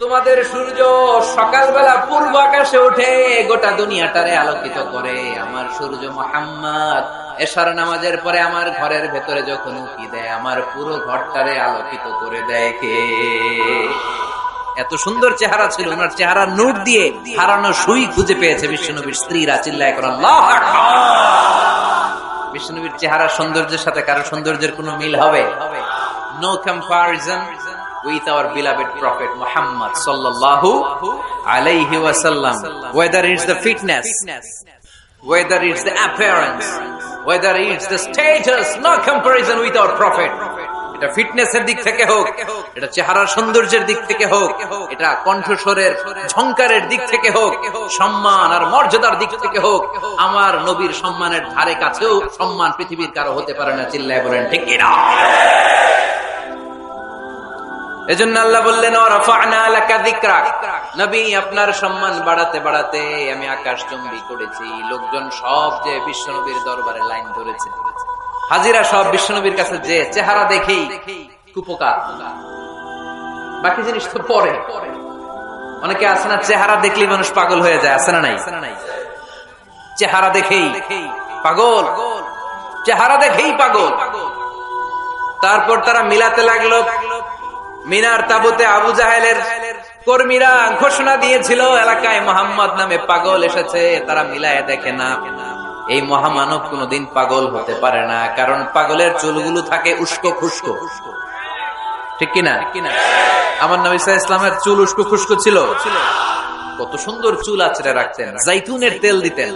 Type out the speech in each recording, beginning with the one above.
তোমাদের সূর্য সকালবেলা পূর্ব আকাশে উঠে গোটা দুনিয়াটারে আলোকিত করে। আমার সূর্য মুহাম্মদ এশার নামাজের পরে আমার ঘরের ভেতরে যখন উঁকি দেয়, আমার পুরো ঘরটারে আলোকিত করে দেয় কে? এত সুন্দর চেহারা ছিল, ওনার চেহারার নূর দিয়ে হারানো সুই খুঁজে পেয়েছে বিশ্বনবীর স্ত্রীরা। চিল্লায় করে আল্লাহু আকবার। বিশ্বনবীর চেহারা সৌন্দর্যের সাথে কারো সৌন্দর্যের কোনো মিল হবে? No comparison with our beloved prophet Muhammad sallallahu alayhi wasallam. Whether it's the fitness, whether it's the appearance, whether it's the status, no comparison with our prophet. এটা ফিটনেসের দিক থেকে হোক, এটা চেহারার সৌন্দর্যের দিক থেকে হোক, এটা কণ্ঠস্বরের ঝংকারের দিক থেকে হোক, সম্মান আর মর্যাদার দিক থেকে হোক, আমার নবীর সম্মানের ধারে কাছেও সম্মান পৃথিবীর কারো হতে পারে না। চিল্লায় বলেন ঠিক কিনা? এজন্য আল্লাহ বললেন ওয়ারাফা'না লাকা যিকরাক, নবী আপনার সম্মান বাড়াতে বাড়াতে আমি আকাশচুম্বী করেছি। লোকজন সব যে বিশ্বনবীর দরবারে লাইন ধরেছে, হাজিরা সব বিশ্বনবীর কাছে যে চেহারা দেখেই কুপকার, বাকি জিনিস তো পরে। অনেকে আছে না, চেহারা দেখলেই মানুষ পাগল হয়ে যায়, আছে না নাই? চেহারা দেখেই পাগল, চেহারা দেখেই পাগল। তারপর তারা মিলাতে লাগলো। মিনার তাবুতে আবু জাহেলের কর্মীরা ঘোষণা দিয়েছিল এলাকায় মুহাম্মদ নামে পাগল এসেছে। তারা মিলায় দেখে না, এই মহামানব কোনদিন পাগল হতে পারে না, কারণ পাগলের চুলগুলো থাকে উস্কো খুস্কো। ঠিক কিনা? আমার নবী সাল্লাল্লাহু আলাইহি ওয়াসাল্লামের চুল উস্কো খুস্কো ছিল। কত সুন্দর চুল আঁচড়ে রাখতেন, জাইতুনের তেল দিতেন,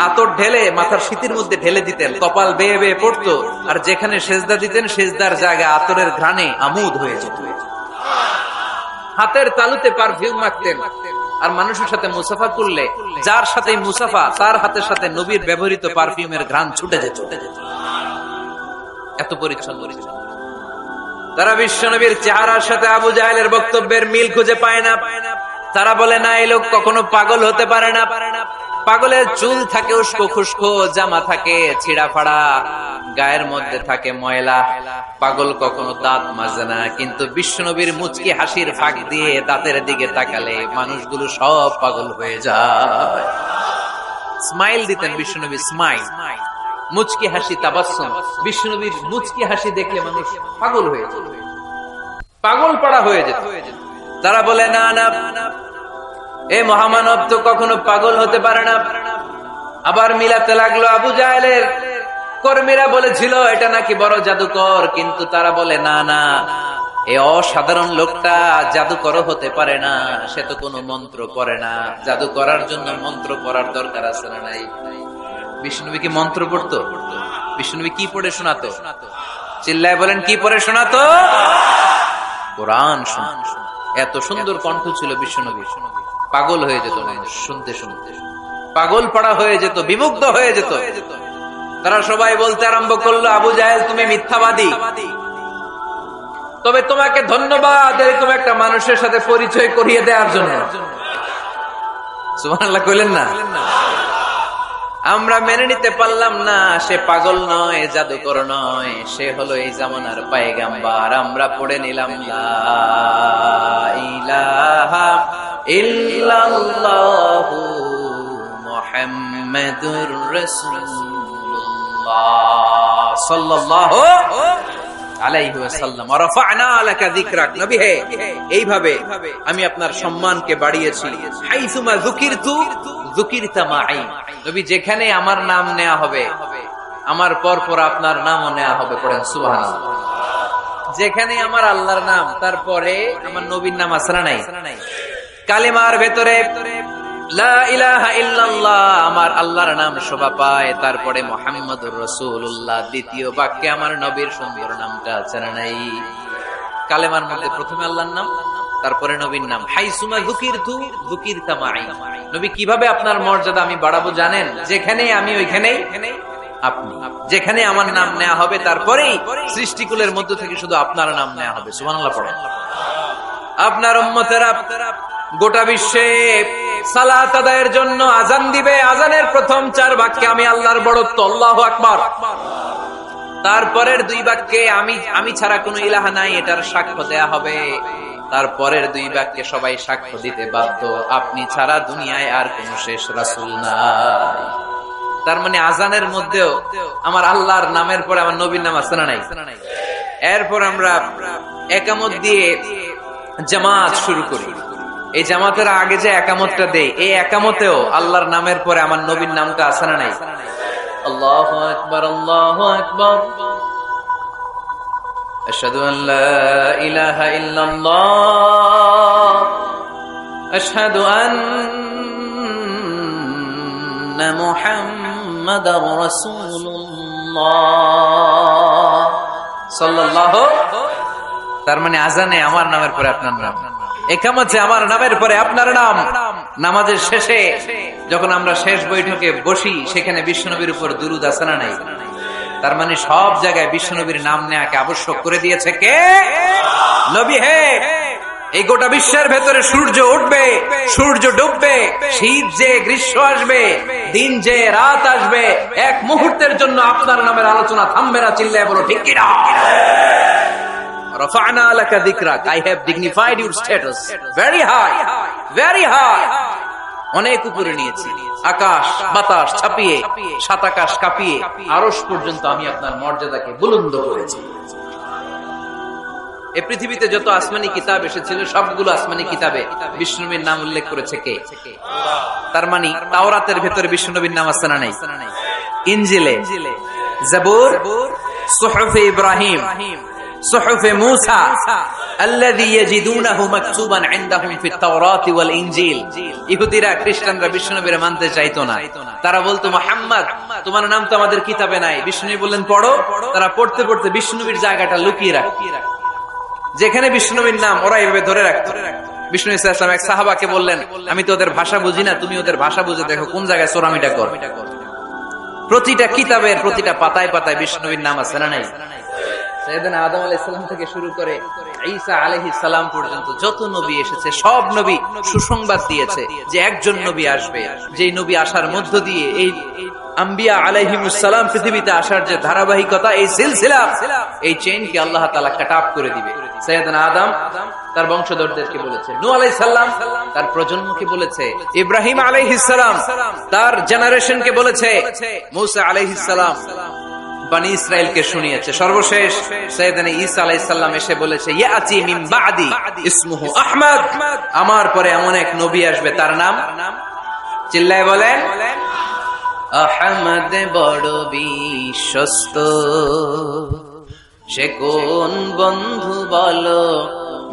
আতর ঢেলে মাথার শীতের মধ্যে ঢেলে দিতেন, কপাল বেয়ে বেয়ে পড়তো, আর যেখানে সেজদা দিতেন সেজদার জায়গায় আতরের ঘ্রাণে আমোদ হয়ে যেত। হাতের তালুতে পারফিউম মাখতেন, আর মানুষের সাথে মুসাফা করলে যার সাথে মুসাফা তার হাতের সাথে নবীর ব্যবহৃত পারফিউমের ঘ্রাণ ছুটে যেত। এত পরিচ্ছন্ন। তারা বিশ্বনবীর চেহারার সাথে আবু জাহেলের বক্তব্যের মিল খুঁজে পায় না। তারা বলে না, এই লোক কখনো পাগল হতে পারে না। পাগলের চুল থাকে উস্কো খুস্কো, জামা থাকে ছিঁড়া ফাড়া, গায়ের মধ্যে থাকে ময়লা। পাগল কখনো দাঁত মাজে না, কিন্তু বিশ্বনবীর মুচকি হাসির ফাঁক দিয়ে দাঁতের দিকে তাকালে মানুষগুলো সব পাগল হয়ে যায়। স্মাইল দিতেন বিশ্বনবী, স্মাইল, মুচকি হাসি, তাবাসসুম। বিশ্বনবীর মুচকি হাসি দেখলে মানুষ পাগল হয়ে যেত, পাগল পাড়া হয়ে যেত। তারা বলে না না, এ মহামানব তো কখনো পাগল হতে পারে না। আবার মিলাতে লাগলো। আবু জাহেলের কর্মীরা বলেছিল এটা নাকি বড় জাদুকর, কিন্তু তারা বলে না না, এ অসাধারণ লোকটা জাদুকর হতে পারে না, সে তো কোনো মন্ত্র পড়ে না। জাদু করার জন্য মন্ত্র পড়ার দরকার আছে না নাই? বিষ্ণুনবী কি মন্ত্র পড়তো? বিষ্ণুনবী কি পড়ে শোনাতো? চিল্লায় বলেন, কি পড়ে শোনাতো? কোরআন শোনাতো। এত সুন্দর কণ্ঠ ছিল বিশ্বনবী। পাগল হয়ে যেত মানুষ শুনতে শুনতে, পাগল পাড়া হয়ে যেত, বিমুগ্ধ হয়ে যেত। তারা সবাই বলতে আরম্ভ করলো, আবু জাহেল তুমি মিথ্যাবাদী, তবে তোমাকে ধন্যবাদ এরকম একটা মানুষের সাথে পরিচয় করিয়ে দেওয়ার জন্য। সুবহানাল্লাহ কইলেন না? আমরা মেনে নিতে পারলাম না সে পাগল নয়, জাদুকর নয়, সে হলো এই জামানার পয়গম্বর। আমরা পড়ে নিলাম লা ইলাহা ইল্লাল্লাহু মুহাম্মাদুর রাসূলুল্লাহ সাল্লাল্লাহু আলাইহি ওয়াসাল্লাম। ওয়ারাফা'না লাকা যিকরাক, নবী হে এইভাবে আমি আপনার সম্মানকে বাড়িয়েছি। হাইসুমা যুকিরতু যুকিরতা মাই, নবী যেখানে আমার নাম নেওয়া হবে আমার পর পর আপনার নামও নেওয়া হবে। পড়েন সুবহানাল্লাহ। যেখানে আমার আল্লাহর নাম, তারপরে আমার নবীর নাম আছে না নাই? কালিমার ভেতরে লা ইলাহা ইল্লাল্লাহ আমার আল্লাহর নাম শোভা পায়, তারপরে মুহাম্মাদুর রাসূলুল্লাহ দ্বিতীয় বাক্যে আমার নবীর সুন্দর নামটা আছে না নাই? কালেমার মধ্যে প্রথমে আল্লাহর নাম, তারপরে নবীর নাম। হাইসুমা যুকিরতু যুকিরতা মাই, নবী কিভাবে আপনার মর্যাদা আমি বাড়াবো জানেন? যেখানে আমি ওইখানেই আপনি, যেখানে আমার নাম নেওয়া হবে তারপরেই সৃষ্টিকুলের মধ্য থেকে শুধু আপনার নাম নেওয়া হবে। সুবহানাল্লাহ পড়েন। আপনার উম্মতেরা গোটা বিশ্বে সালাত আদায়ের জন্য আজান দিবে, আজানের প্রথম 4 বাক্যে আমি আল্লাহর বড়ত্ব আল্লাহু আকবার, তারপরের 2 বাক্যে আমি ছাড়া কোনো ইলাহা নাই এটার সাক্ষ্য দেয়া হবে। তারপরের দুই বাক্যে সবাই সাক্ষ্য দিতে বাধ্য, আপনি ছাড়া দুনিয়ায় আর কোন শেষ রাসূল নাই। তার মানে আজানের মধ্যেও আমার আল্লাহর নামের পরে আমার নবীর নাম আছে না নাই? এরপর আমরা একামত দিয়ে জামাত শুরু করি। এই জামাতের আগে যে একামতটা দেই, এই একামতেও আল্লাহর নামের পরে আমার নবীর নামটা আছে না নাই? আল্লাহু আকবার, আল্লাহু আকবার, আশহাদু আন লা ইলাহা ইল্লাল্লাহ, আশহাদু আন্না মুহাম্মাদার রাসূলুল্লাহ সাল্লাল্লাহু। তার মানে আজানে আমার নামের পরে আপনার নাম, একামতে আমার নামের পরে আপনার নাম। নামাজের শেষে যখন আমরা শেষ বৈঠকে বসি, সেখানে বিশ্বনবীর উপর দুরূদ আছে না নাই? তার মানে সব জায়গায় বিশ্বনবীর নাম নেয়াকে আবশ্যক করে দিয়েছে কে? নবী। হে, এই গোটা বিশ্বের ভেতরে সূর্য উঠবে, সূর্য ডুববে, শীত যে গ্রীষ্ম আসবে, দিন যে রাত আসবে, এক মুহূর্তের জন্য আপনার নামের আলোচনা থামবে না। চিল্লায় বলো ঠিক কিনা? রাফা'না লাকা যিকরাক, I have dignified your status very high, very high. অনেক উপরে নিয়েছি, আকাশ বাতাস ছাপিয়ে, সাত আকাশ কাঁপিয়ে আরশ পর্যন্ত আমি আপনার মর্যাদাকে বুলন্দ করেছি। এই পৃথিবীতে যত আসমানি কিতাব এসেছিল, সবগুলো আসমানি কিতাবে বিষ্ণুনবীর নাম উল্লেখ করেছে কে? তার মানে তাওরাতের ভেতরে বিষ্ণুনবীর নাম আছে না নাই? ইনজিলে, জাবুর, সুহুফে ইব্রাহিম, সুহুফে মূসা, আল্লাযী ইয়াজিদুনাহু মাকতুবান ইনদাহুম ফিত তাওরাতি ওয়াল ইনজিল। ইহুদিরা খ্রিস্টানরা বিষ্ণুনবীর মানতে চাইতো না। তারা বলতো, মুহাম্মদ তোমার নাম তো আমাদের কিতাবে নাই। বিষ্ণুনবী বললেন পড়ো। তারা পড়তে পড়তে বিষ্ণুনবীর জায়গাটা লুকিয়ে রাখত, যেখানে বিষ্ণুনবীর নাম ওরা এভাবে ধরে রাখত। বিষ্ণু ইসা ইসলাম এক সাহাবাকে বললেন, আমি তো ওদের ভাষা বুঝি না, তুমি ওদের ভাষা বুঝে দেখো কোন জায়গায় চোরামিটা কর। প্রতিটা কিতাবের প্রতিটা পাতায় পাতায় বিষ্ণুনবীর নাম আছে না নাই? সাইয়েদনা আদম আলাইহিস সালাম থেকে শুরু করে ঈসা আলাইহিস সালাম পর্যন্ত যত নবী এসেছে, সব নবী সুসংবাদ দিয়েছে যে একজন নবী আসবে, যেই নবী আসার মধ্য দিয়ে এই আম্বিয়া আলাইহিমুস সালাম পৃথিবীতে আসার যে ধারাবাহিকতা, এই সিলসিলা, এই চেইনকে আল্লাহ তাআলা কাট অফ করে দিবে। সাইয়েদনা আদম তার বংশধরদেরকে বলেছে, নূহ আলাইহিস সালাম তার প্রজন্মকে বলেছে, ইব্রাহিম আলাইহিস সালাম তার জেনারেশনকে বলেছে, মূসা আলাইহিস সালাম বনি ইসরাইলকে শুনিয়েছে। সর্বশেষ সাইয়েদনা ঈসা আলাইহিস সালাম এসে বলেছে, ইয়াতি মিন বাদি ইসমুহু আহমদ, আমার পরে এমন এক নবী আসবে, তার নাম, চিল্লায় বলেন, আহমদ। বড় বিশ্বস্ত, সে কোন বন্ধু বলো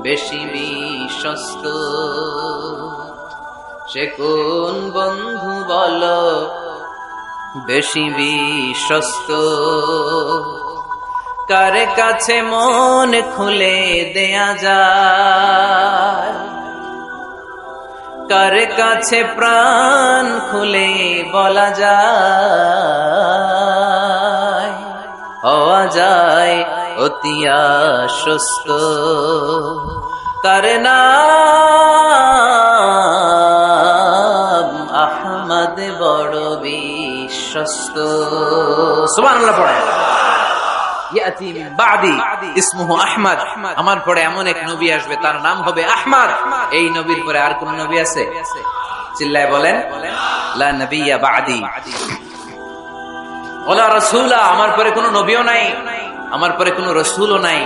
বেশি বিশ্বস্ত, সে কোন বন্ধু বলো বেশি বিশ্বস্ত, কার কাছে মন খুলে দেয়া যায়, কার কাছে প্রাণ খুলে বলা যায়, হওয়া যায় অতি আশ্বস্ত, তার নাম আহমদ, বড় বিশ্বস্ত। সুবহানাল্লাহ পড়ে, ইয়াতি মিন বাদি ইসমুহু আহমদ, আমার পরে এমন এক নবী আসবে, তার নাম হবে আহমদ। এই নবীর পরে আর কোন নবী আছে? চিল্লায় বলেন, লা নবিয়্যা বাদি ওয়ালা রাসূলা, আমার পরে কোনো নবীও নাই, আমার পরে কোনো রাসূলও নাই।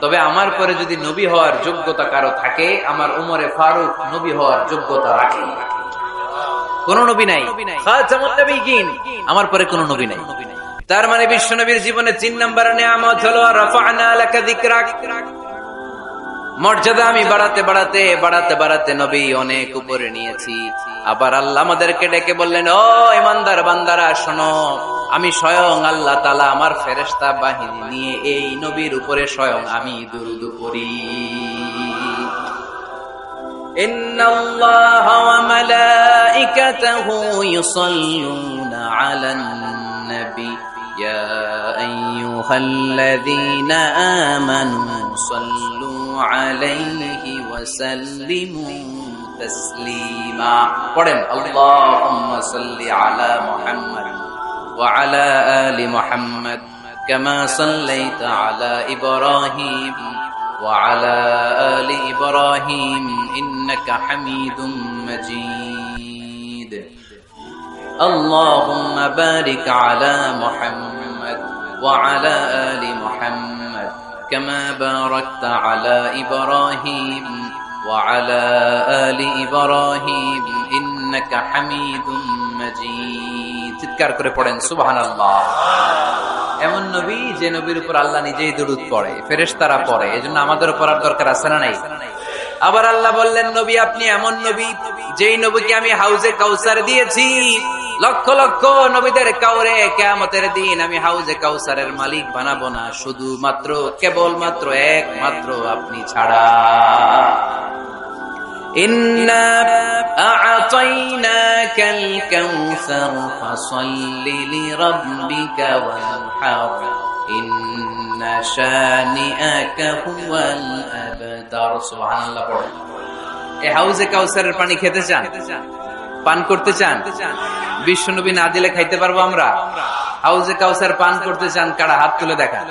তবে আমার পরে যদি নবী হওয়ার যোগ্যতা কারো থাকে, আমার উমরে ফারুক নবী হওয়ার যোগ্যতা রাখে। কোন নবী নাই, খাতামুন নবিয়্যিন, আমার পরে কোনো নবী নাই। তার মানে বিশ্বনবীর জীবনে 3 নম্বর নিয়ামত হলো রাফা'না লাকা যিকরাক, মর্যাদা আমি বাড়াতে বাড়াতে বাড়াতে বাড়াতে নবী অনেক উপরে নিয়েছি। আবার আল্লাহ আমাদেরকে ডেকে বললেন, ও ঈমানদার বান্দারা শোনো, আমি স্বয়ং আল্লাহ তাআলা আমার ফেরেশতা বাহিনী নিয়ে এই নবীর উপরে স্বয়ং আমি দুরূদ পড়ি। ইন্নাল্লাহা ওয়া মালাইকাতাহু ইউসাল্লুনা আলান নবী ইয়া আইয়ুহাল্লাযীনা আমানু সাল্লু আলাইহি ওয়া সাল্লিমু তাসলিমা। পড়েন, আল্লাহুম্মা সাল্লি আলা মুহাম্মাদ ওয়া আলা আলি মুহাম্মাদ কামা সাল্লাইতা আলা ইব্রাহিম وعلى آل إبراهيم إنك حميد مجيد اللهم بارك على محمد وعلى آل محمد كما باركت على إبراهيم وعلى آل إبراهيم إنك حميد مجيد চিৎকার করে পড়েন সুবহানাল্লাহ। এমন নবী যে নবীর উপর আল্লাহ নিজেই দরুদ পড়ে, ফেরেশতারা পড়ে, এজন্য আমাদের পড়ার দরকার আছে না নাই? আবার আল্লাহ বললেন নবী আপনি এমন নবী যেই নবীকে আমি হাউজে কাউসার দিয়েছি, লক্ষ লক্ষ নবীদের কাউরে কিয়ামতের দিন আমি হাউজে কাউসারের মালিক বানাবো না, শুধুমাত্র কেবলমাত্র একমাত্র আপনি ছাড়া। ইন্না আ'তাইনাকাল কাউসার ফাসাল্লি লিরাব্বিকা ওয়ানহার ইন্না শানিআকা হুয়াল আবতার। সুবহানাল্লাহ পড়েন। এই হাউজে কাউসারের পানি খেতে চান, পান করতে চান? বিশ্বনবী না দিলে খাইতে পারবো আমরা? হাউজে কাউসার পান করতে চান কারা? হাত তুলে দেখা।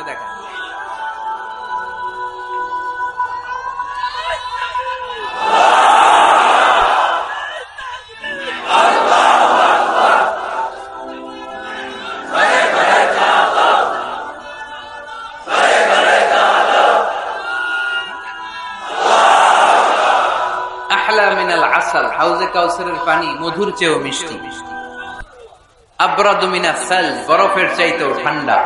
হাউজে কাউসারের পানি মধুর চেয়েও মিষ্টি, আবরাদু মিনাস সাল বরফের চাইতেও ঠান্ডা,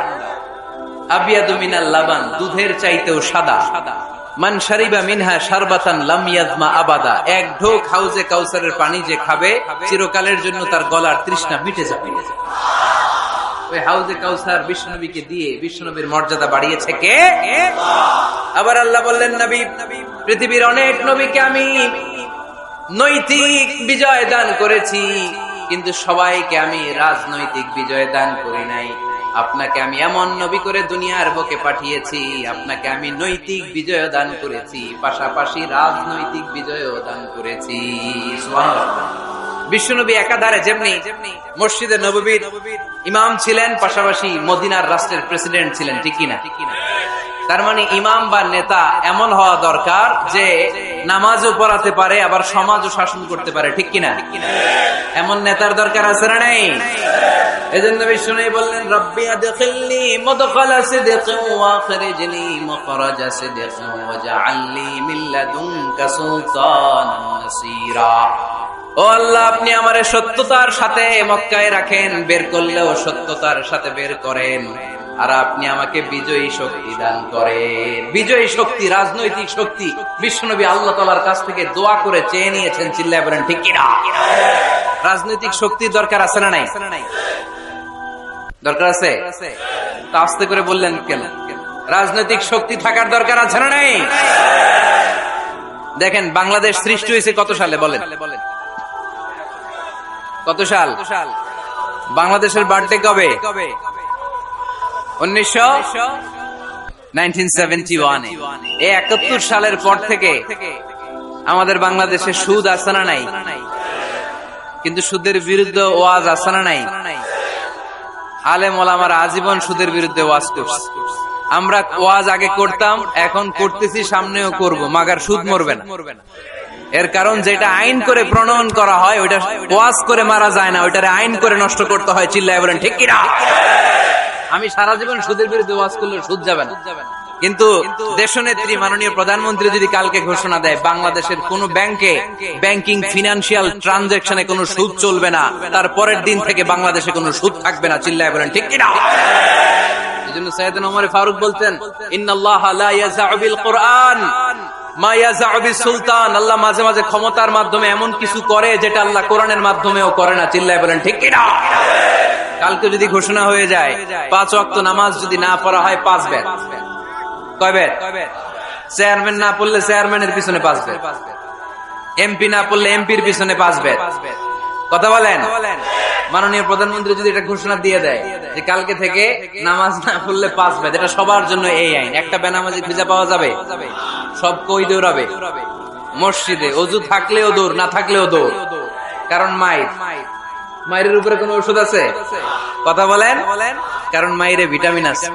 আবিয়াদু মিনাল লাবান দুধের চাইতেও সাদা, মান শারিবা মিনহা শারবাতান লাম ইয়াজমা আবাদা। এক ঢোক হাউজে কাউসারের পানি যে খাবে চিরকালের জন্য তার গলার তৃষ্ণা মিটে যাবে। ওই হাউজে কাউসার বিশ্বনবীকে দিয়ে বিশ্বনবীর মর্যাদা বাড়িয়েছে কে? আবার আল্লাহ বললেন নবী পৃথিবীর অনেক নবীকে আমি নৈতিক বিজয় দান করেছি, কিন্তু সবাইকে আমি রাজনৈতিক বিজয় দান করি নাই। আপনাকে আমি এমন নবী করে দুনিয়ার বুকে পাঠিয়েছি, আপনাকে আমি নৈতিক বিজয় দান করেছি, পাশাপাশি রাজনৈতিক বিজয় দান করেছি। সুবহানাল্লাহ। বিশ্বনবী একাধারে যেমনি মসজিদে নববীর ইমাম ছিলেন, পাশাপাশি মদিনার রাষ্ট্রের প্রেসিডেন্ট ছিলেন, ঠিক কিনা? তার মানে ইমাম বা নেতা এমন হওয়া দরকার যে নামাজও পড়াতে পারে, আবার সমাজও শাসন করতে পারে, ঠিক কিনা? এমন নেতার দরকার আছে না নাই? এজন্য বিষ্ণু বললেন রব্বি আদখিলনি মুদখালা সিদকিন ওয়া আখরিজনি মুখরাজা সিদকিন ওয়াজআলনি মিন লাদুনকা সুলতানান নাসীরা। ও আল্লাহ আপনি আমারে সত্যতার সাথে মক্কায় রাখেন, বের করলেও সত্যতার সাথে বের করেন, আর আপনি আমাকে বিজয়ী শক্তি দান করেন। বিজয়ী শক্তি, রাজনৈতিক শক্তি বিশ্বনবী আল্লাহ তাআলার কাছ থেকে দোয়া করে চেয়ে নিয়েছেন, চিল্লায় বলেন ঠিক কিনা? রাজনৈতিক শক্তির দরকার আছে না নাই? দরকার আছে? তা আস্তে করে বললেন কেন? রাজনৈতিক শক্তি থাকার দরকার আছে না নাই? দেখেন বাংলাদেশ সৃষ্টি হয়েছে কত সালে বলেন? কত সাল? বাংলাদেশের বার্থডে কবে? 1971। এই 71 সালের পর থেকে আমাদের বাংলাদেশে সুদ আছে না নাই? কিন্তু সুদের বিরুদ্ধে ওয়াজ আছে না নাই? আলেম ওলামারা আজীবন সুদের বিরুদ্ধে ওয়াজ করছে। আমরা ওয়াজ আগে করতাম, এখন করতেছি, সামনেও করব, মাগার সুদ মরবে না। এর কারণ যেটা আইন করে প্রণয়ন করা হয় ওইটা ওয়াজ করে মারা যায় না, ওইটারে আইন করে নষ্ট করতে হয়। চিল্লায় বলেন ঠিক কিনা? আমি সারা জীবন সুদের বিরুদ্ধে ওয়াজ করলে সুদ যাবে না, কিন্তু দেশনেত্রী মাননীয় প্রধানমন্ত্রী যদি কালকে ঘোষণা দেয় বাংলাদেশের কোন ব্যাংকে ব্যাংকিং ফিনান্সিয়াল ট্রানজাকশনে কোনো সুদ চলবে না, তার পরের দিন থেকে বাংলাদেশে কোনো সুদ থাকবে না। চিল্লায় বলেন ঠিক কিনা? এজন্য সাইয়েদনা ওমর ফারুক বলতেন ইন্নাল্লাহা লা ইয়াযআউ বিল কুরআন মা ইয়াযআউ বিস সুলতান। আল্লাহ মাঝে মাঝে ক্ষমতার মাধ্যমে এমন কিছু করে যেটা আল্লাহ কোরআনের মাধ্যমেও করে না। চিল্লায় বলেন ঠিক কিনা? কালকে যদি ঘোষণা হয়ে যায় 5 ওয়াক্ত নামাজ যদি না পড়া হয় 5 বেদ। কয় বেদ? চেয়ারম্যান না পড়লে চেয়ারম্যানের পিছনে 5 বেদ, এমপি না পড়লে এমপির পিছনে 5 বেদ। কথা বলেন? মাননীয় প্রধানমন্ত্রী যদি এটা ঘোষণা দিয়ে দেয় যে কালকে থেকে নামাজ না পড়লে 5 বেদ, এটা সবার জন্য এই আইন। একটা বেনামাজি খুঁজে পাওয়া যাবে? সব কই দৌড়াবে? মসজিদে ওযু থাকলেও দৌড়, না থাকলেও দৌড়। কারণ মায়ের উপরে কোনো ওষুধ আছে? কথা বলেন? কারণ মায়ের ভিটামিন আছে,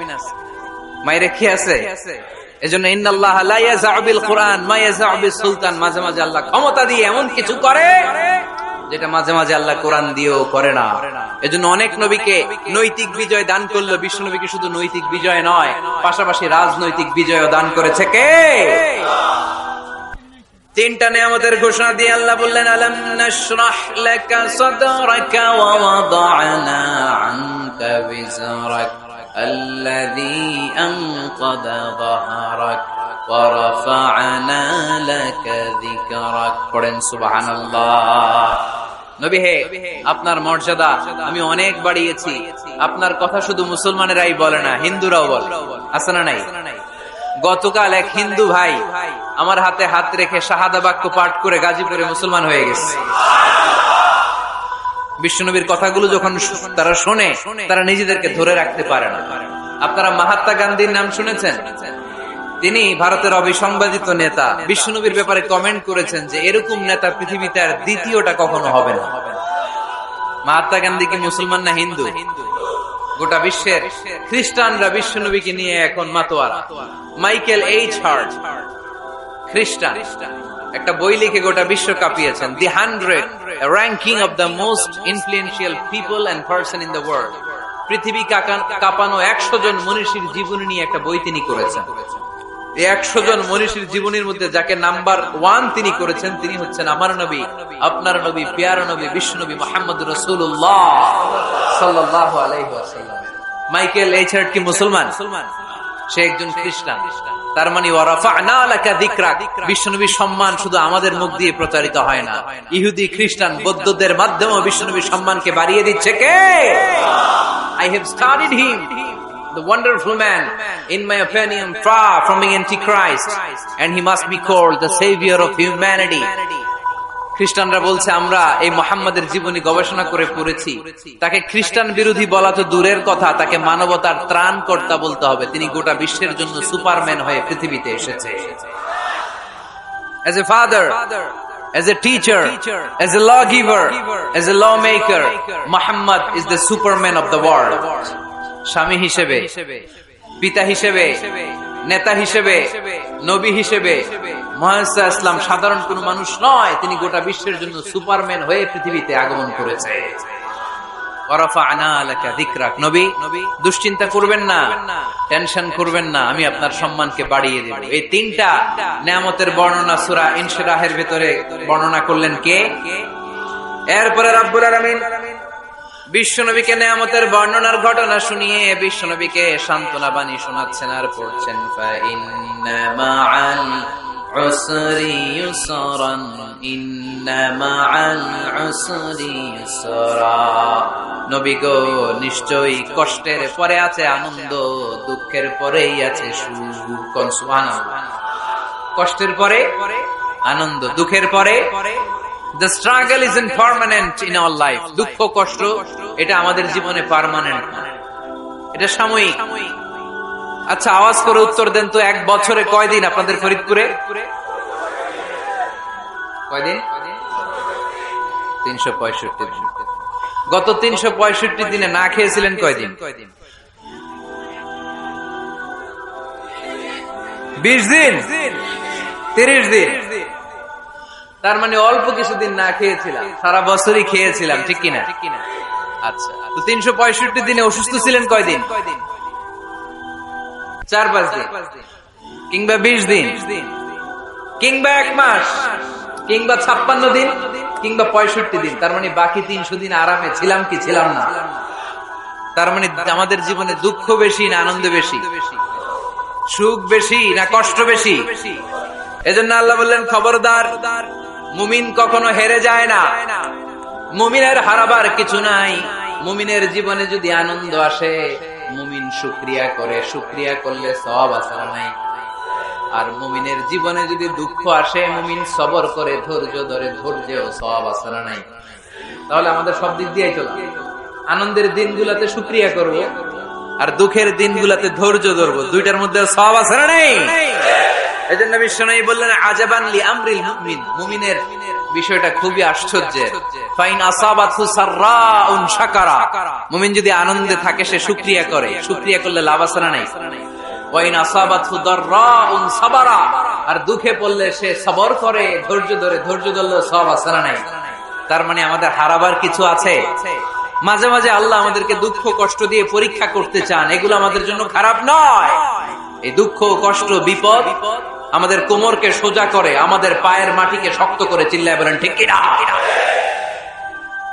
মায়ের কি আছে? এজন্য ইন্নাল্লাহা লা ইয়াযআউ বিল কুরআন মা ইয়াযআউ বিস সুলতান, মাঝে মাঝে আল্লাহ ক্ষমতা দিয়ে এমন কিছু করে যেটা মাঝে মাঝে আল্লাহ কোরআন দিয়েও করে না। এজন্য অনেক নবীকে নৈতিক বিজয় দান করলো, বিশ্ব নবীকে শুধু নৈতিক বিজয় নয়, পাশাপাশি রাজনৈতিক বিজয়ও দান করেছে কে? তিনটা নিয়ামতের ঘোষণা দিয়ে আল্লাহ বললেন, আলাম নাশরাহ লাকা সাদরাকা ওয়া ওয়াদা'না আনকা বিজরাক আল্লাযী আনকাযা যাহরাক ওয়া রাফা'না লাকা যিকরাক। পড়েন সুবহানাল্লাহ। নবী হে, আপনার মর্যাদা আমি অনেক বাড়িয়েছি। আপনার কথা শুধু মুসলমানেরাই বলে না, হিন্দুরাও বলে, আছে না নাই? গতকাল এক হিন্দু ভাই আমার হাতে হাত রেখে শাহাদা বাক্য পাঠ করে গাজীপুরে মুসলমান হয়ে গেছে। বিশ্বনবীর কথাগুলো যখন তারা শোনে, তারা নিজেদেরকে ধরে রাখতে পারে না। আপনারা মহাত্মা গান্ধীর নাম শুনেছেন? তিনি ভারতের অবিসংবাদিত নেতা। বিশ্বনবীর ব্যাপারে কমেন্ট করেছেন যে এরকম নেতা পৃথিবীতে আর দ্বিতীয়টা কখনো হবে না। মহাত্মা গান্ধী কি মুসলমান না হিন্দু? গোটা বিশ্বের খ্রিস্টানরা বিশ্বনবীকে নিয়ে এখন মাতোয়ারা। মাইকেল এইচ হার্ট খ্রিস্টান, একটা বই লিখে গোটা বিশ্ব কাঁপিয়েছেন, the 100 ranking of the most influential people and person in the world. পৃথিবী কাঁপানো 100 জন মনীষীর জীবনী নিয়ে একটা বই তিনি করেছেন। এই 100 জন মনীষীর জীবনীর মধ্যে যাকে নাম্বার 1 তিনি করেছেন, তিনি হচ্ছেন আমার নবী, আপনার নবী, প্যারা নবী, বিশ্বনবী মুহাম্মদুর রাসূলুল্লাহ সাল্লাল্লাহু আলাইহি ওয়াসাল্লাম। মাইকেল এইচ হার্ট কি মুসলমান? সে একজন খ্রিস্টান। তার মানে ওয়া রাফা'না লাকা যিকরাক, বিশ্বনবীর সম্মান শুধু আমাদের মুখ দিয়ে প্রচারিত হয় না, ইহুদি, খ্রিস্টান, বৌদ্ধদের মাধ্যমেও বিশ্বনবীর সম্মানকে বাড়িয়ে দিচ্ছে কে? I have studied him, the wonderful man, in my opinion, far from being antichrist, and he must be called the savior of humanity. খ্রিস্টানরা বলছে আমরা এই মুহাম্মাদের জীবনী গবেষণা করে পড়েছি, তাকে খ্রিস্টান বিরোধী বলা তো দূরের কথা, তাকে মানবতার ত্রাণকর্তা বলতে হবে। তিনি গোটা বিশ্বের জন্য সুপারম্যান হয়ে পৃথিবীতে এসেছে। As a father, as a teacher, as a lawgiver, as a lawmaker, Muhammad is the superman of the world. স্বামী হিসেবে, পিতা হিসেবে, নেতা হিসেবে, নবী হিসেবে মুহাম্মদ ইসলাম সাধারণ কোন মানুষ নয়, তিনি গোটা বিশ্বের জন্য সুপারম্যান হয়ে পৃথিবীতে আগমন করেছে। ওয়ারাফা'না লাকা যিকরাক, নবী দুশ্চিন্তা করবেন না, টেনশন করবেন না, আমি আপনার সম্মানকে বাড়িয়ে দেব। এই তিনটা নিয়ামতের বর্ণনা সূরা ইনশিরাহের ভিতরে বর্ণনা করলেন কে? এরপরে রব্বুল আলামিন বিশ্বনবীকে নিয়ামতের বর্ণনার ঘটনা শুনিয়ে বিশ্বনবীকে সান্ত্বনা বাণী শোনাচ্ছেন আর পড়ছেন, ফা ইন্না মা'আল উসরি ইউসরান, ইন্না মা'আল উসরি ইউসরা। নবী গো, নিশ্চয়ই কষ্টের পরে আছে আনন্দ, দুঃখের পরেই আছে সুখ। সুবহানাল্লাহ। কষ্টের পরে আনন্দ, দুঃখের পরে। The struggle isn't permanent in our life. দুঃখ কষ্ট এটা আমাদের জীবনে পার্মানেন্ট না, এটা সাময়িক। আচ্ছা, আওয়াজ করে উত্তর দেন তো, এক বছরে কয়দিন আপনাদের ফরিদপুরে? কয়দিন? 365 দিন। গত 365 দিনে না খেয়েছিলেন কয়দিন? 20 দিন, 30 দিন। তার মানে অল্প কিছুদিন না খেয়েছিলাম, সারা বছরই খেয়েছিলাম, ঠিক কিনা? আচ্ছা, তো 365 দিনে অসুস্থ ছিলেন কয়দিন? 4-5 দিন, কিংবা 20 দিন, কিংবা 1 মাস, কিংবা 56 দিন, কিংবা 65 দিন। তার মানে বাকি 300 দিন আরামে ছিলাম কি ছিলাম না? তার মানে আমাদের জীবনে দুঃখ বেশি না আনন্দ বেশি? সুখ বেশি না কষ্ট বেশি? এজন্য আল্লাহ বললেন, খবরদার, মুমিন কখনো হেরে যায় না, মুমিনের হারাবার কিছু নাই। মুমিনের জীবনে যদি আনন্দ আসে, মুমিন শুকরিয়া করে, শুকরিয়া করলে সওয়াব আছে না নাই? আর মুমিনের জীবনে যদি দুঃখ আসে, মুমিন সবর করে, ধৈর্য ধরে, ধৈর্যেও সওয়াব আছে না নাই? তাহলে আমাদের সব দিক দিয়েই চলে, আনন্দের দিনগুলোতে শুকরিয়া করব, আর দুঃখের দিনগুলোতে ধৈর্য ধরবো, দুইটার মধ্যে সওয়াব আছে না নাই? এজন্য বিশ্বনবী বললেন, আজাবান লি আমরিল মুমিন, মুমিনের বিষয়টা খুবই আশ্চর্যের। ফাইন আসাবাতহু সাররাউন শাকারা, মুমিন যদি আনন্দে থাকে সে শুকরিয়া করে, শুকরিয়া করলে লাভ আছে না নাই? ওয়া ইন আসাবাতহু দাররাউন সাবারা, আর দুঃখে পড়লে সে সবর করে, ধৈর্য ধরে, ধৈর্য ধরলে সওয়াব আছে না নাই? তার মানে আমাদের হারাবার কিছু আছে। মাঝে মাঝে আল্লাহ আমাদেরকে দুঃখ কষ্ট দিয়ে পরীক্ষা করতে চান, এগুলো আমাদের জন্য খারাপ নয়। এই দুঃখ কষ্ট বিপদ আমাদের কোমরকে সোজা করে, আমাদের পায়ের মাটিকে শক্ত করে, চিল্লায় বলেন ঠিক কিনা?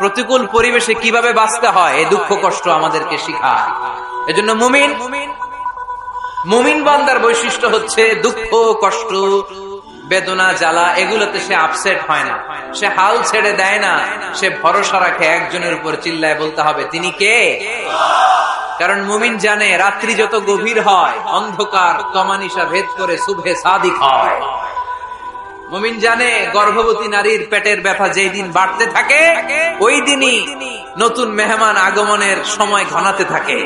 প্রতিকূল পরিবেশে কিভাবে বাঁচতে হয় এই দুঃখ কষ্ট আমাদেরকে শিখায়। এজন্য মুমিন বান্দার বৈশিষ্ট্য হচ্ছে দুঃখ কষ্ট বেদনা জ্বালা এগুলোতে সে আপসেট হয় না, সে হাল ছেড়ে দেয় না, সে ভরসা রাখে একজনের উপর, চিল্লায় বলতে হবে তিনি কে? কারণ মুমিন জানে রাত্রি যত গভীর হয় অন্ধকার তমানিসা ভেদ করে সুবহে সাদিক হয়। মুমিন জানে গর্ভবতী নারীর পেটের ব্যথা যেই দিন বাড়তে থাকে ওই দিনই নতুন মেহমান আগমনের সময় ঘনাতে থাকে।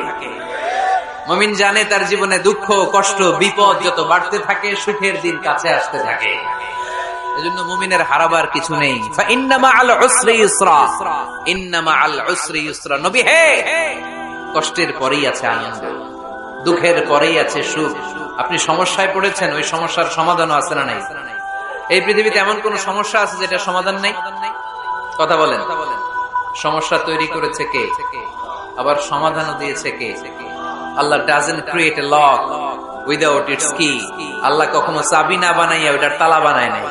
মুমিন জানে তার জীবনে দুঃখ কষ্ট বিপদ যত বাড়তে থাকে সুখের দিন কাছে আসতে থাকে। এজন্য মুমিনের হারাবার কিছু নেই। ইন্না মাআল উসরি ইউসরা, ইন্না মাআল উসরি ইউসরা। নবী হে, কষ্টের পরেই আছে আনন্দ, দুঃখের পরেই আছে সুখ। আপনি সমস্যায় পড়েছেন, ওই সমস্যার সমাধানও আছে না নাই? এই পৃথিবীতে এমন কোন সমস্যা আছে যেটা সমাধান নেই? কথা বলেন। সমস্যা তৈরি করেছে কে? আবার সমাধানও দিয়েছে কে? আল্লাহ doesn't create a lock without its key. আল্লাহ কখনো চাবি না বানাইয়া ওটার তালা বানায় নাই।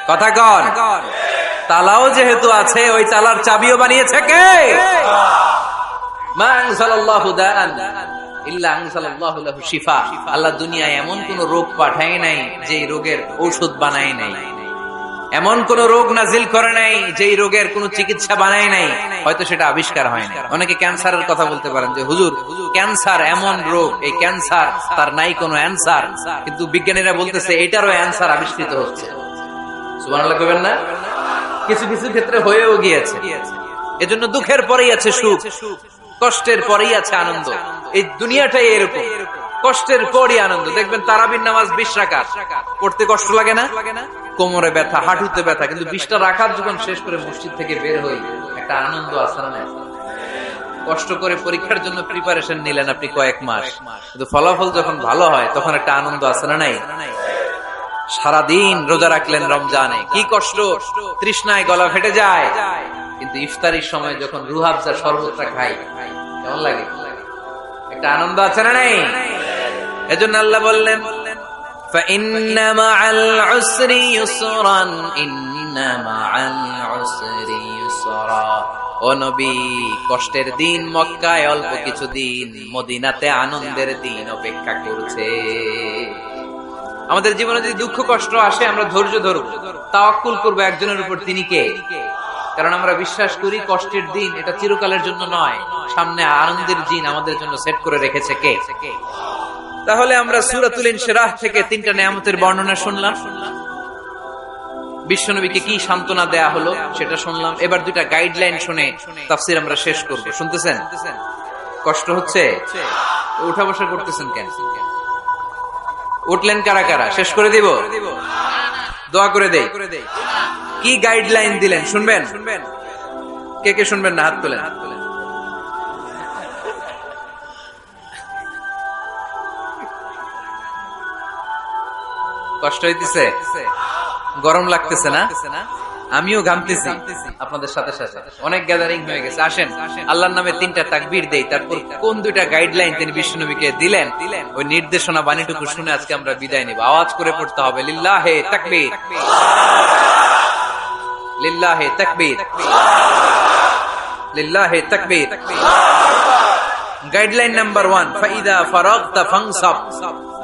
কথা কন। তালাও যেহেতু আছে ওই তালার চাবিও বানিয়েছে কে? মা আনজালাল্লাহু দাআন ইল্লা আনজালাল্লাহু লাহু শিফা। আল্লাহ দুনিয়ায় এমন কোন রোগ পাঠায় নাই যে রোগের ঔষধ বানায় নাই, এমন কোন রোগ নাজিল করে নাই যেই রোগের কোন চিকিৎসা বানায় নাই, হয়তো সেটা আবিষ্কার হয় না। অনেকে ক্যান্সারের কথা বলতে পারেন যে হুজুর ক্যান্সার এমন রোগ, এই ক্যান্সার তার নাই কোনো অ্যানসার, কিন্তু বিজ্ঞানীরা বলতেছে এটারও অ্যানসার আবিষ্কৃত হচ্ছে। সুবহানাল্লাহ কইবেন না? কিছু কিছু ক্ষেত্রে হয়েও গিয়েছে। এজন্য দুঃখের পরেই আছে সুখ, কষ্টের পরেই আছে আনন্দ। এই দুনিয়াটাই এরকম, কষ্টের পরই আনন্দ। দেখবেন তারাবির নামাজ 20 রাকাত পড়তে কষ্ট লাগে না? কোমরে ব্যথা, হাঁটুতে ব্যথা, কিন্তু 20টা রাকাত যখন শেষ করে মসজিদ থেকে বের হই একটা আনন্দ আছে না? কষ্ট করে পরীক্ষার জন্য প্রিপারেশন নিলেন আপনি কয়েক মাস, কিন্তু ফলাফল যখন ভালো হয় তখন একটা আনন্দ আছে না নাই? সারাদিন রোজা রাখলেন রমজানে, কি কষ্ট, তৃষ্ণায় গলা ফেটে যায়, কিন্তু ইফতারির সময় যখন রুহ আফজা শরবতটা খাই কেমন লাগে? একটা আনন্দ আছে না নাই? এজন্য আল্লাহ বললেন فَإِنَّ مَعَ الْعُسْرِ يُسْرًا إِنَّ مَعَ الْعُسْرِ يُسْرًا। ও নবী, কষ্টের দিন মক্কায় অল্প কিছু দিন, মদিনাতে আনন্দের দিন অপেক্ষা করছে। আমাদের জীবনে যদি দুঃখ কষ্ট আসে আমরা ধৈর্য ধরব, তাওয়াক্কুল করব একজনের উপর, তিনি কে? কারণ আমরা বিশ্বাস করি কষ্টের দিন এটা চিরকালের জন্য নয়, সামনে আনন্দের দিন আমাদের জন্য সেট করে রেখেছে কে? তাহলে আমরা সূরাতুল ইনশিরাহ থেকে 3টা নিয়ামতের বর্ণনা শুনলাম, বিশ্বনবীকে কি সান্ত্বনা দেয়া হলো সেটা শুনলাম। এবার 2টা গাইডলাইন শুনে তাফসীর আমরা শেষ করব। শুনতেছেন? কষ্ট হচ্ছে? উঠা বসা করতেছেন কেন? উঠলেন কারা কারা? শেষ করে দিব? দোয়া করে দেই। কি গাইডলাইন দিলেন শুনবেন? কে কে শুনবেন না হাত তোলেন। কষ্ট হইতেছে? গরম লাগতেছে না? আমিও ঘামতেছি আপনাদের সাথে সাথে। অনেক গ্যাদারিং হয়ে গেছে। আসেন আল্লাহর নামে 3টা তাকবীর দেই, তারপর কোন 2টা গাইডলাইন তিনি বিশ্বনবীকে দিলেন ওই নির্দেশনা বাণীটুকু শুনে আজকে আমরা বিদায় নিব। আওয়াজ করে পড়তে হবে লিল্লাহে তাকবীর, লিল্লাহে তাকবীর, লিল্লাহে তাকবীর। গাইডলাইন নাম্বার 1, ফাইদা ফারাগতা ফানসাব।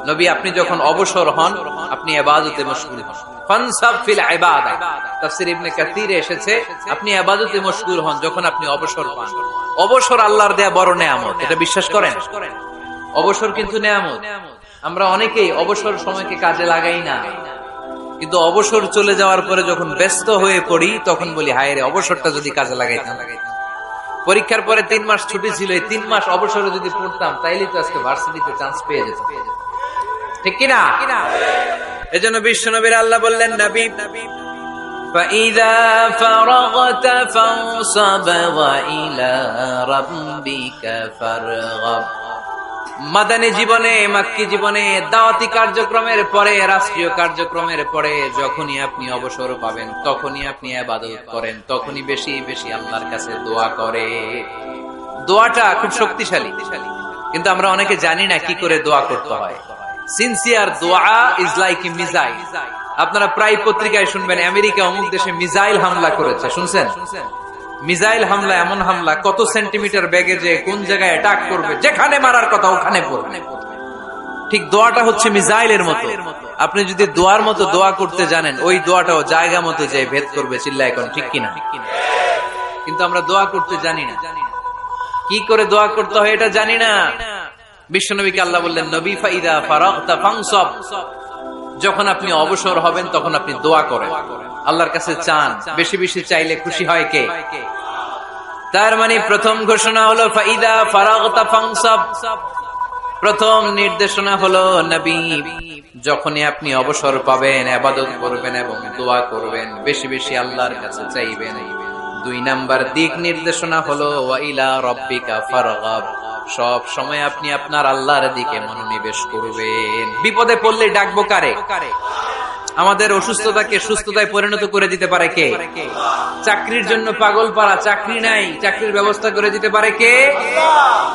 নবী আপনি যখন অবসর হন আপনি ইবাদতে মশগুল হন। ফানসাব ফিল ইবাদা, তাফসীর ইবনে কাসিরে এসেছে আপনি ইবাদতে মশগুল হন যখন আপনি অবসর পান। অবসর আল্লাহর দেয়া বড় নেয়ামত, এটা বিশ্বাস করেন? অবসর কিন্তু নেয়ামত। আমরা অনেকেই অবসর সময়কে কাজে লাগাই না, কিন্তু অবসর চলে যাওয়ার পরে যখন ব্যস্ত হয়ে পড়ি তখন বলি হায় রে, অবসরটা যদি কাজে লাগাইতাম। পরীক্ষার পরে 3 মাস ছুটি ছিল, এই 3 মাস অবসরে যদি পড়তাম তাইলে তো আজকে ভার্সিটিতে চান্স পেয়ে যেতাম, ঠিক কিনা? এজন্য বিশ্বনবীর আল্লাহ বললেন নবী فَإِذَا فَرَغْتَ فَانصَبْ وَإِلَى رَبِّكَ فَارْغَب। মাদানী জীবনে, মাক্কি জীবনে, দাওয়াতি কার্যক্রমের পরে, রাষ্ট্রীয় কার্যক্রমের পরে যখনই আপনি অবসর পাবেন তখনই আপনি ইবাদত করেন, তখনই বেশি বেশি আল্লাহর কাছে দোয়া করে। দোয়াটা খুব শক্তিশালী, কিন্তু আমরা অনেকে জানি না কি করে দোয়া করতে হয়। সিনসিয়ার দোয়া ইজ লাইক এ মিসাইল। আপনারা প্রায় পত্রিকায় শুনবেন আমেরিকা অমুক দেশে মিসাইল হামলা করেছে, শুনছেন? মিসাইল হামলা এমন হামলা, কত সেন্টিমিটার বেগে যে কোন জায়গায় অ্যাটাক করবে, যেখানে মারার কথা ওখানে পড়বে। ঠিক দোয়াটা হচ্ছে মিসাইলের মতো। আপনি যদি দোয়ার মতো দোয়া করতে জানেন, ওই দোয়াটাও জায়গা মতো যে ভেদ করবে। চিল্লায় এখন ঠিক কিনা? কিন্তু আমরা দোয়া করতে জানি না, কি করে দোয়া করতে হয় এটা জানি না। বিশ্বনবীকে আল্লাহ বললেন, নবী ফাইদা ফারাগতা ফানসাব, যখন আপনি অবসর হবেন তখন আপনি দোয়া করেন, আল্লাহর কাছে চান। বেশি বেশি চাইলে খুশি হয় কে? তার মানে প্রথম ঘোষণা হলো ফাইদা ফারাগতা ফানসাব। প্রথম নির্দেশনা হলো নবী, যখনই আপনি অবসর পাবেন ইবাদত করবেন এবং দোয়া করবেন, বেশি বেশি আল্লাহর কাছে চাইবেন। 2 নাম্বার দিক নির্দেশনা হলো ওয়া ইলা রাব্বিকা ফারগাব, সব সময় আপনি আপনার আল্লাহর দিকে মনোনিবেশ করবেন। বিপদে পড়লে ডাকবো কারে? আমাদের অসুস্থতাকে সুস্থতায় পরিণত করে দিতে পারে কে? চাকরির জন্য পাগল পারা, চাকরি নাই, চাকরির ব্যবস্থা করে দিতে পারে কে?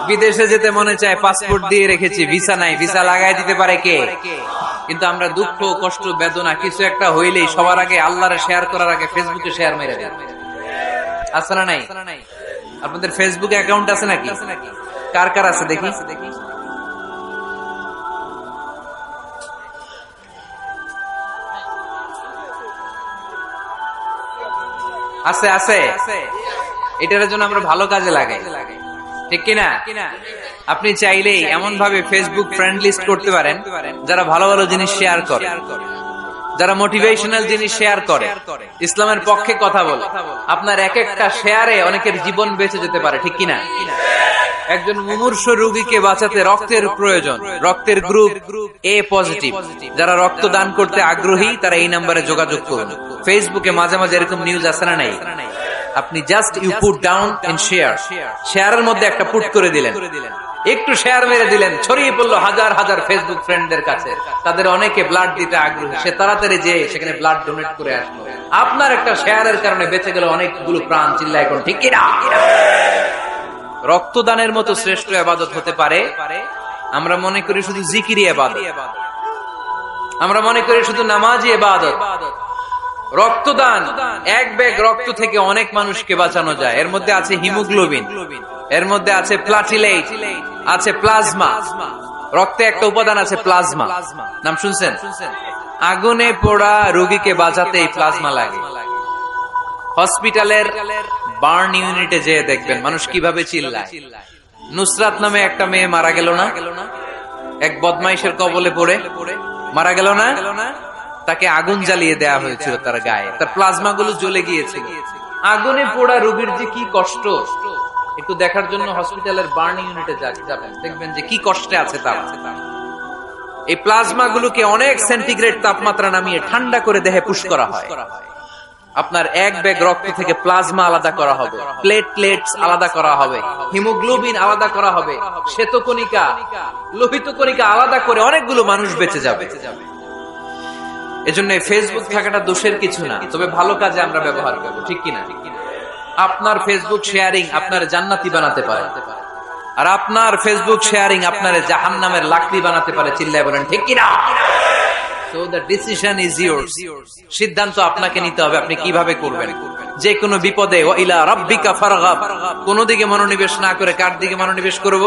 বিদেশে যেতে মনে চায়, পাসপোর্ট দিয়ে রেখেছি, ভিসা নাই, ভিসা লাগাই দিতে পারে কে? কিন্তু আমরা দুঃখ, কষ্ট, বেদনা কিছু একটা হইলেই সবার আগে আল্লাহরে শেয়ার করার আগে ফেসবুকে শেয়ার মেরে দেন। আছে না নাই? আপনাদের ফেসবুক অ্যাকাউন্ট আছে নাকি? কার কার আছে দেখি? আছে আছে। এটার জন্য আমরা ভালো কাজে লাগাই, ঠিক কিনা? আপনি চাইলেই এমন ভাবে ফেসবুক ফ্রেন্ড লিস্ট করতে পারেন যারা ভালো ভালো জিনিস শেয়ার করে, যারা মোটিভেশনাল জিনিস শেয়ার করে, ইসলামের পক্ষে কথা বলে। আপনার এক একটা শেয়ারে অনেকের জীবন বেঁচে যেতে পারে, ঠিক কিনা? একজন মুমূর্ষ রোগীকে বাঁচাতে রক্তের প্রয়োজন, রক্তের গ্রুপ এ পজিটিভ। যারা রক্ত দান করতে আগ্রহী তারা এই নাম্বারে যোগাযোগ করুন। ফেসবুকে মাঝে মাঝে এরকম নিউজ আসে না নাই? আপনি just you put down and share, শেয়ারের মধ্যে একটা পুট করে দিলেন, একটু শেয়ার মেরে দিলেন, ছড়িয়ে পড়লো হাজার হাজার ফেসবুক ফ্রেন্ডদের কাছে। তাদের অনেকে ব্লাড দিতে আগ্রহী, সে তাড়াতাড়ি যে সেখানে ব্লাড ডোনেট করে আসলো। আপনার একটা শেয়ারের কারণে বেঁচে গেল অনেকগুলো প্রাণ। চিল্লা এখন ঠিক কিনা? রক্তদানের মতো শ্রেষ্ঠ ইবাদত হতে পারে? আমরা মনে করি শুধু জিকিরি ইবাদত, আমরা মনে করি শুধু নামাজি ইবাদত। রক্তদান, এক ব্যাগ রক্ত থেকে অনেক মানুষকে বাঁচানো যায়। এর মধ্যে আছে হিমোগ্লোবিন, এর মধ্যে আছে প্লাটিলেট, আছে প্লাজমা। রক্তে একটা উপাদান আছে প্লাজমা, নাম শুনছেন? আগুনে পোড়া রোগীকে বাঁচাতে এই প্লাজমা লাগে। হসপিটালের বার্ন ইউনিটে যেয়ে দেখবেন মানুষ কিভাবে চিল্লায়। নুসরাত নামে একটা মেয়ে মারা গেল না? এক বদমাইশের কবলে পড়ে মারা গেল না? তাকে আগুন জ্বালিয়ে দেয়া হয়েছিল তার গায়ে, তার প্লাজমা গুলো জ্বলে গিয়েছিল। আগুনে পোড়া রোগীর যে কি কষ্ট, একটু দেখার জন্য হসপিটালের বার্ন ইউনিটে যাবেন, দেখবেন যে কি কষ্টে আছে তারা। এই প্লাজমা গুলোকে অনেক সেন্টিগ্রেড তাপমাত্রা নামিয়ে ঠান্ডা করে দেহে পুশ করা হয়। আপনার এক ব্যাগ রক্ত থেকে প্লাজমা আলাদা করা হবে, প্লেটলেটস আলাদা করা হবে, হিমোগ্লোবিন আলাদা করা হবে, শ্বেতকণিকা, লোহিত কণিকা আলাদা করে অনেকগুলো মানুষ বেঁচে যাবে। এজন্য ফেসবুক থাকাটা দোষের কিছু না, তবে ভালো কাজে আমরা ব্যবহার করব, ঠিক কিনা? আপনার ফেসবুক শেয়ারিং আপনার জান্নাতি বানাতে পারে, আর আপনার ফেসবুক শেয়ারিং আপনার জাহান্নামের লাকড়ি বানাতে পারে। চিল্লায় বলেন ঠিক কিনা? So the decision is yours. সিদ্ধান্ত আপনাকে নিতে হবে, আপনি কিভাবে করবেন। যে কোনো বিপদে ওয়া ইলা রাব্বিকা ফারগাব, কোন দিকে মনোনিবেশ না করে কার দিকে মনোনিবেশ করব?